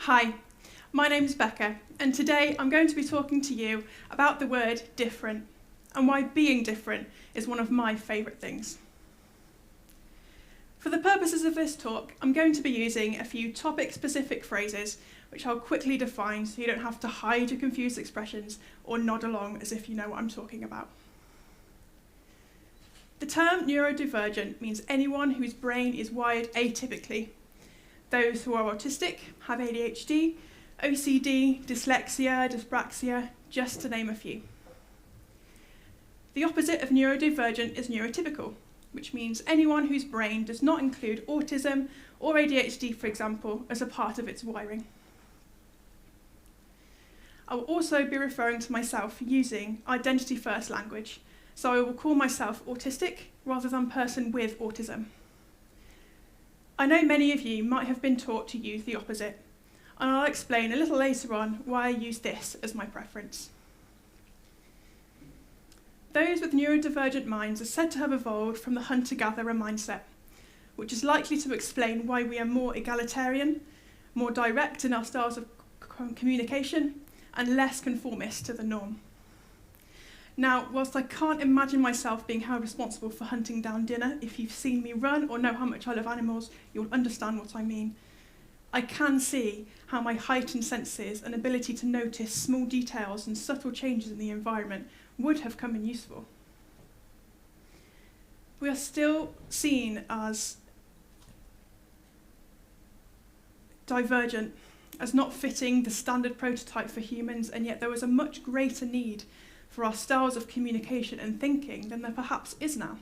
Hi, my name's Becca, and today I'm going to be talking to you about the word different and why being different is one of my favourite things. For the purposes of this talk, I'm going to be using a few topic-specific phrases which I'll quickly define so you don't have to hide your confused expressions or nod along as if you know what I'm talking about. The term neurodivergent means anyone whose brain is wired atypically. Those who are autistic, have ADHD, OCD, dyslexia, dyspraxia, just to name a few. The opposite of neurodivergent is neurotypical, which means anyone whose brain does not include autism or ADHD, for example, as a part of its wiring. I will also be referring to myself using identity-first language, so I will call myself autistic rather than person with autism. I know many of you might have been taught to use the opposite, and I'll explain a little later on why I use this as my preference. Those with neurodivergent minds are said to have evolved from the hunter-gatherer mindset, which is likely to explain why we are more egalitarian, more direct in our styles of communication, and less conformist to the norm. Now, whilst I can't imagine myself being held responsible for hunting down dinner, if you've seen me run or know how much I love animals, you'll understand what I mean. I can see how my heightened senses and ability to notice small details and subtle changes in the environment would have come in useful. We are still seen as divergent, as not fitting the standard prototype for humans, and yet there was a much greater need for our styles of communication and thinking than there perhaps is now.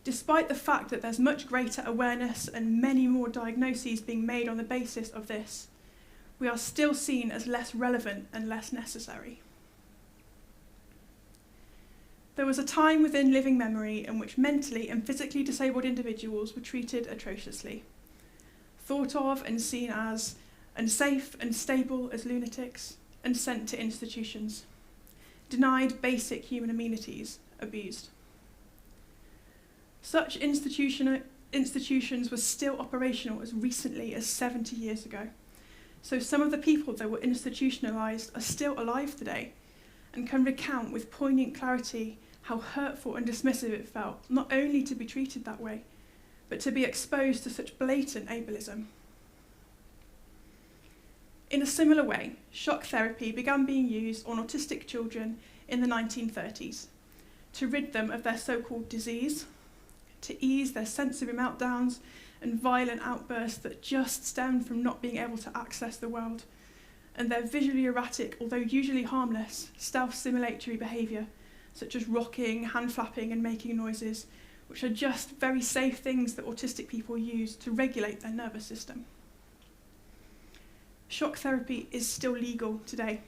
Despite the fact that there's much greater awareness and many more diagnoses being made on the basis of this, we are still seen as less relevant and less necessary. There was a time within living memory in which mentally and physically disabled individuals were treated atrociously, thought of and seen as unsafe and stable as lunatics, and sent to institutions, denied basic human amenities, abused. Such institutions were still operational as recently as 70 years ago. So some of the people that were institutionalised are still alive today and can recount with poignant clarity how hurtful and dismissive it felt, not only to be treated that way, but to be exposed to such blatant ableism. In a similar way, shock therapy began being used on autistic children in the 1930s to rid them of their so-called disease, to ease their sensory meltdowns and violent outbursts that just stemmed from not being able to access the world, and their visually erratic, although usually harmless, self-stimulatory behaviour, such as rocking, hand flapping and making noises, which are just very safe things that autistic people use to regulate their nervous system. Shock therapy is still legal today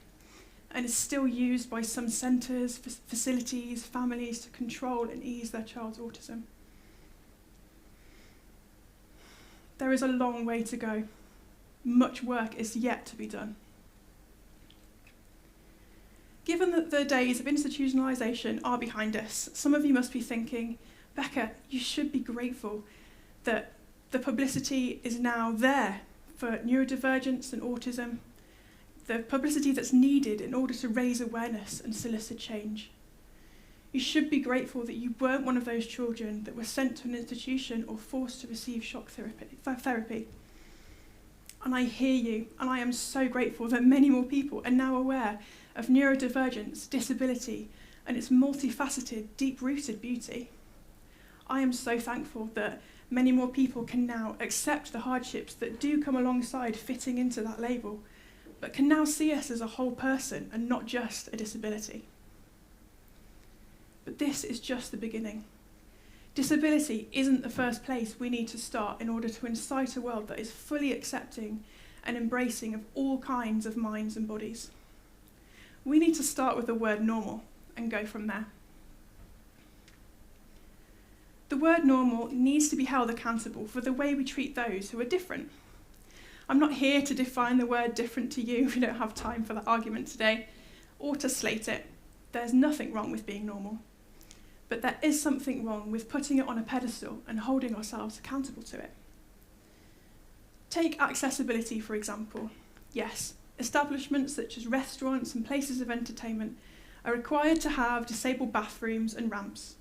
and is still used by some centres, facilities, families to control and ease their child's autism. There is a long way to go. Much work is yet to be done. Given that the days of institutionalisation are behind us, some of you must be thinking, Becca, you should be grateful that the publicity is now there for neurodivergence and autism, the publicity that's needed in order to raise awareness and solicit change. You should be grateful that you weren't one of those children that were sent to an institution or forced to receive shock therapy. And I hear you, and I am so grateful that many more people are now aware of neurodivergence, disability, and its multifaceted, deep-rooted beauty. I am so thankful that many more people can now accept the hardships that do come alongside fitting into that label, but can now see us as a whole person and not just a disability. But this is just the beginning. Disability isn't the first place we need to start in order to incite a world that is fully accepting and embracing of all kinds of minds and bodies. We need to start with the word normal and go from there. The word normal needs to be held accountable for the way we treat those who are different. I'm not here to define the word different to you, we don't have time for that argument today, or to slate it. There's nothing wrong with being normal. But there is something wrong with putting it on a pedestal and holding ourselves accountable to it. Take accessibility, for example. Yes, establishments such as restaurants and places of entertainment are required to have disabled bathrooms and ramps.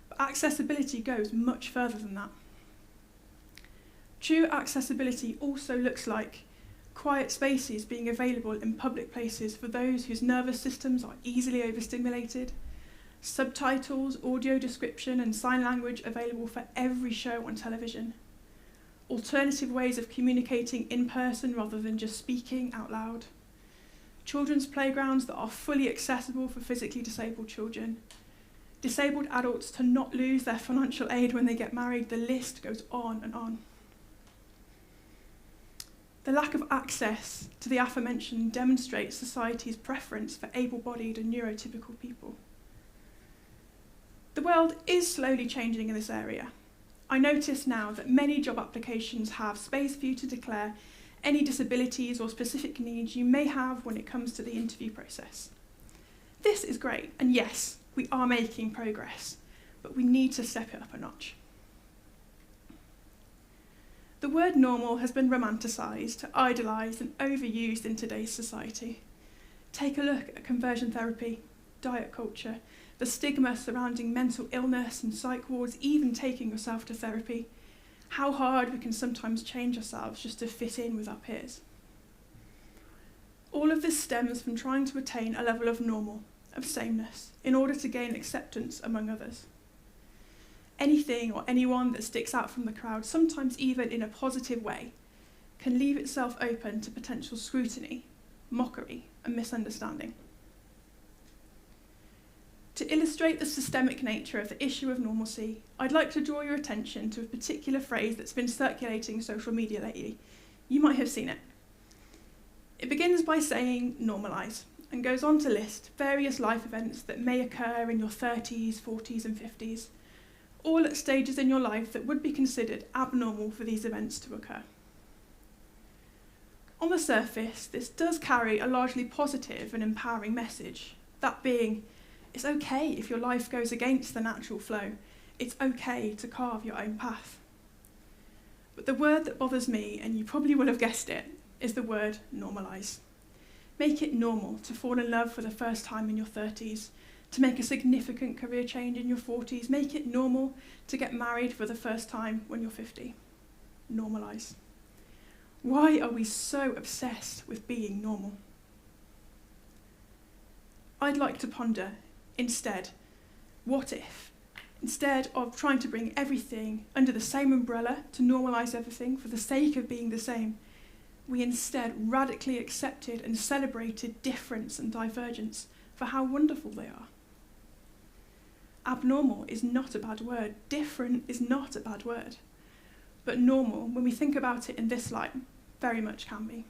But accessibility goes much further than that. True accessibility also looks like quiet spaces being available in public places for those whose nervous systems are easily overstimulated, subtitles, audio description and sign language available for every show on television, alternative ways of communicating in person rather than just speaking out loud, children's playgrounds that are fully accessible for physically disabled children, disabled adults to not lose their financial aid when they get married. The list goes on and on. The lack of access to the aforementioned demonstrates society's preference for able-bodied and neurotypical people. The world is slowly changing in this area. I notice now that many job applications have space for you to declare any disabilities or specific needs you may have when it comes to the interview process. This is great, and yes, we are making progress, but we need to step it up a notch. The word normal has been romanticised, idolised and overused in today's society. Take a look at conversion therapy, diet culture, the stigma surrounding mental illness and psych wards, even taking yourself to therapy. How hard we can sometimes change ourselves just to fit in with our peers. All of this stems from trying to attain a level of normal, of sameness, in order to gain acceptance among others. Anything or anyone that sticks out from the crowd, sometimes even in a positive way, can leave itself open to potential scrutiny, mockery, and misunderstanding. To illustrate the systemic nature of the issue of normalcy, I'd like to draw your attention to a particular phrase that's been circulating social media lately. You might have seen it. It begins by saying normalise, and goes on to list various life events that may occur in your 30s, 40s and 50s, all at stages in your life that would be considered abnormal for these events to occur. On the surface, this does carry a largely positive and empowering message, that being, it's okay if your life goes against the natural flow. It's okay to carve your own path. But the word that bothers me, and you probably will have guessed it, is the word normalise. Make it normal to fall in love for the first time in your 30s, to make a significant career change in your 40s. Make it normal to get married for the first time when you're 50. Normalise. Why are we so obsessed with being normal? I'd like to ponder, instead, what if, instead of trying to bring everything under the same umbrella to normalise everything for the sake of being the same, we instead radically accepted and celebrated difference and divergence for how wonderful they are. Abnormal is not a bad word. Different is not a bad word. But normal, when we think about it in this light, very much can be.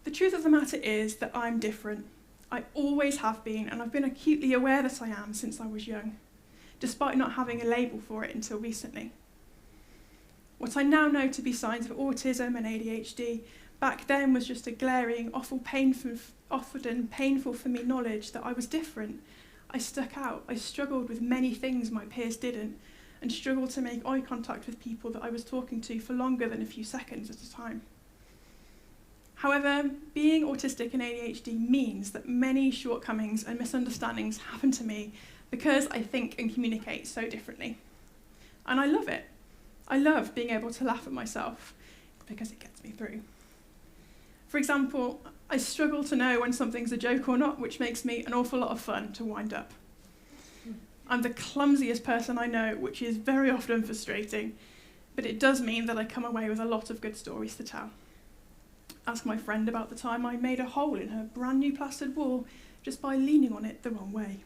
The truth of the matter is that I'm different. I always have been, and I've been acutely aware that I am since I was young, despite not having a label for it until recently. What I now know to be signs of autism and ADHD back then was just a glaring, often painful for me knowledge that I was different. I stuck out. I struggled with many things my peers didn't, and struggled to make eye contact with people that I was talking to for longer than a few seconds at a time. However, being autistic and ADHD means that many shortcomings and misunderstandings happen to me because I think and communicate so differently. And I love it. I love being able to laugh at myself because it gets me through. For example, I struggle to know when something's a joke or not, which makes me an awful lot of fun to wind up. I'm the clumsiest person I know, which is very often frustrating, but it does mean that I come away with a lot of good stories to tell. Ask my friend about the time I made a hole in her brand new plastered wall just by leaning on it the wrong way.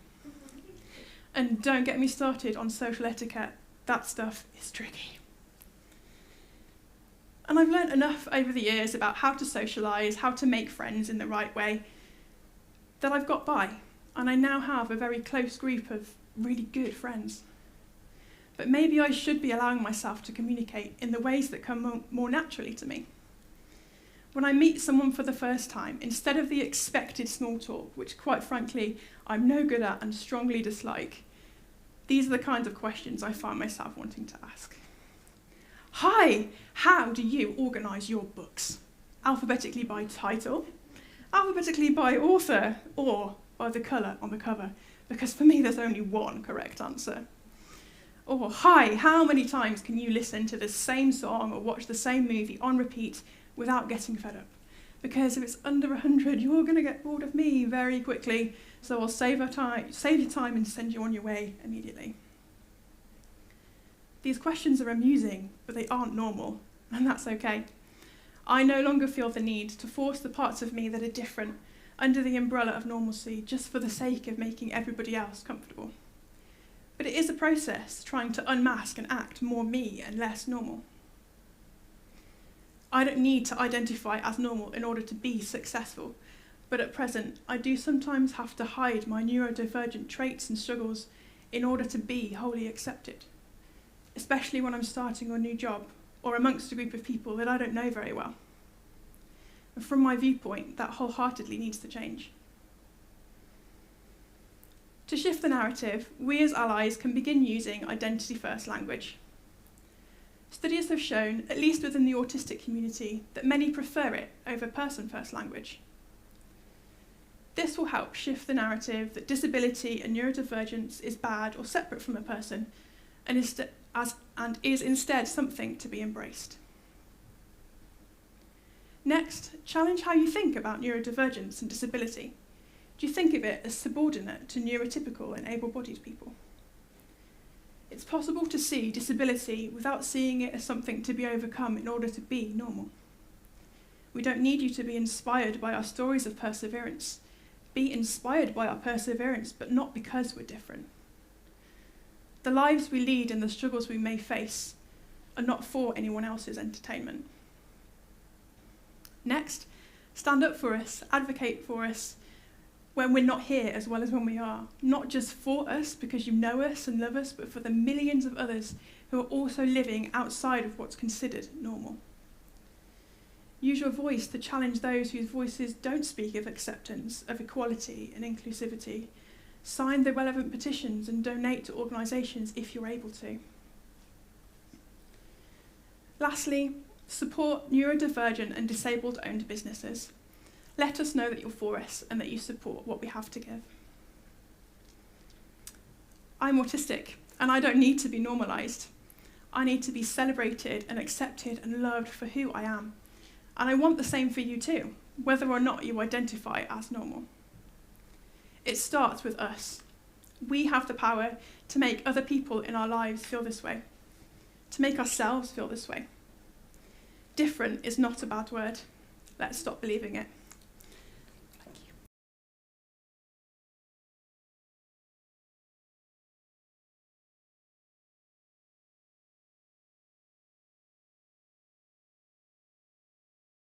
And don't get me started on social etiquette. That stuff is tricky. And I've learnt enough over the years about how to socialise, how to make friends in the right way, that I've got by, and I now have a very close group of really good friends. But maybe I should be allowing myself to communicate in the ways that come more naturally to me. When I meet someone for the first time, instead of the expected small talk, which quite frankly I'm no good at and strongly dislike, these are the kinds of questions I find myself wanting to ask. Hi, how do you organise your books? Alphabetically by title, alphabetically by author, or by the colour on the cover? Because for me, there's only one correct answer. Or, hi, how many times can you listen to the same song or watch the same movie on repeat without getting fed up? Because if it's under 100, you're going to get bored of me very quickly, so I'll save your time and send you on your way immediately. These questions are amusing, but they aren't normal, and that's okay. I no longer feel the need to force the parts of me that are different under the umbrella of normalcy just for the sake of making everybody else comfortable. But it is a process trying to unmask and act more me and less normal. I don't need to identify as normal in order to be successful, but at present, I do sometimes have to hide my neurodivergent traits and struggles in order to be wholly accepted, especially when I'm starting a new job or amongst a group of people that I don't know very well. And from my viewpoint, that wholeheartedly needs to change. To shift the narrative, we as allies can begin using identity-first language. Studies have shown, at least within the autistic community, that many prefer it over person-first language. This will help shift the narrative that disability and neurodivergence is bad or separate from a person, and is instead something to be embraced. Next, challenge how you think about neurodivergence and disability. Do you think of it as subordinate to neurotypical and able-bodied people? It's possible to see disability without seeing it as something to be overcome in order to be normal. We don't need you to be inspired by our stories of perseverance. Be inspired by our perseverance, but not because we're different. The lives we lead and the struggles we may face are not for anyone else's entertainment. Next, stand up for us, advocate for us when we're not here as well as when we are. Not just for us because you know us and love us, but for the millions of others who are also living outside of what's considered normal. Use your voice to challenge those whose voices don't speak of acceptance, of equality and inclusivity. Sign the relevant petitions and donate to organisations if you're able to. Lastly, support neurodivergent and disabled-owned businesses. Let us know that you're for us and that you support what we have to give. I'm autistic, and I don't need to be normalised. I need to be celebrated and accepted and loved for who I am. And I want the same for you too, whether or not you identify as normal. It starts with us. We have the power to make other people in our lives feel this way, to make ourselves feel this way. Different is not a bad word. Let's stop believing it.